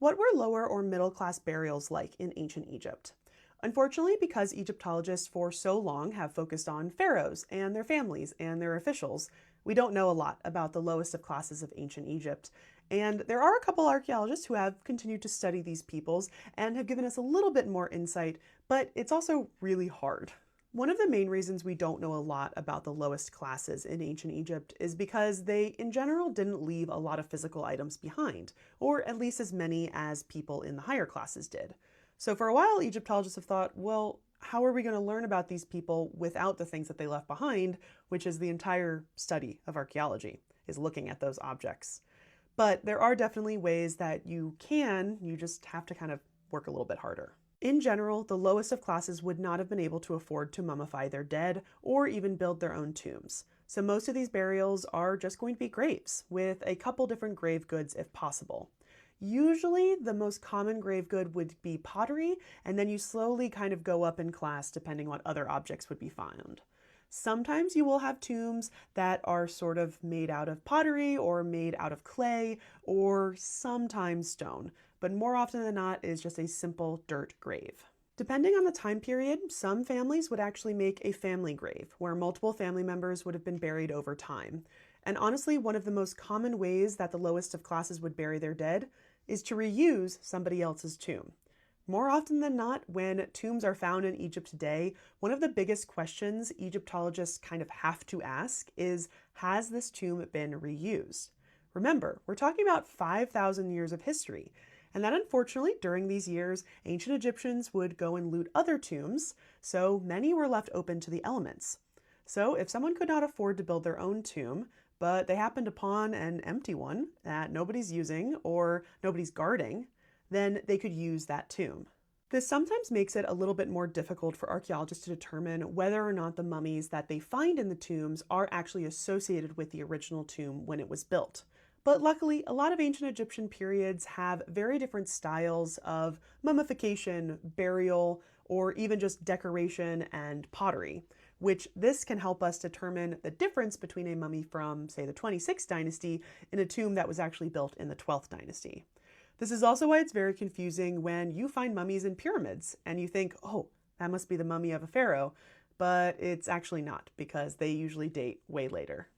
What were lower or middle class burials like in ancient Egypt? Unfortunately, because Egyptologists for so long have focused on pharaohs and their families and their officials, we don't know a lot about the lowest of classes of ancient Egypt. And there are a couple archaeologists who have continued to study these peoples and have given us a little bit more insight, but it's also really hard. One of the main reasons we don't know a lot about the lowest classes in ancient Egypt is because they, in general, didn't leave a lot of physical items behind, or at least as many as people in the higher classes did. So for a while, Egyptologists have thought, well, how are we going to learn about these people without the things that they left behind, which is the entire study of archaeology, is looking at those objects. But there are definitely ways that you just have to kind of work a little bit harder. In general, the lowest of classes would not have been able to afford to mummify their dead or even build their own tombs. So most of these burials are just going to be graves, with a couple different grave goods if possible. Usually, the most common grave good would be pottery, and then you slowly kind of go up in class depending on what other objects would be found. Sometimes you will have tombs that are sort of made out of pottery or made out of clay or sometimes stone, but more often than not is just a simple dirt grave. Depending on the time period, some families would actually make a family grave where multiple family members would have been buried over time. And honestly, one of the most common ways that the lowest of classes would bury their dead is to reuse somebody else's tomb. More often than not, when tombs are found in Egypt today, one of the biggest questions Egyptologists kind of have to ask is, has this tomb been reused? Remember, we're talking about 5,000 years of history, and that unfortunately, during these years, ancient Egyptians would go and loot other tombs, so many were left open to the elements. So if someone could not afford to build their own tomb, but they happened upon an empty one that nobody's using or nobody's guarding, then they could use that tomb. This sometimes makes it a little bit more difficult for archaeologists to determine whether or not the mummies that they find in the tombs are actually associated with the original tomb when it was built. But luckily, a lot of ancient Egyptian periods have very different styles of mummification, burial, or even just decoration and pottery, which this can help us determine the difference between a mummy from, say, the 26th dynasty and a tomb that was actually built in the 12th dynasty. This is also why it's very confusing when you find mummies in pyramids and you think, oh, that must be the mummy of a pharaoh, but it's actually not because they usually date way later.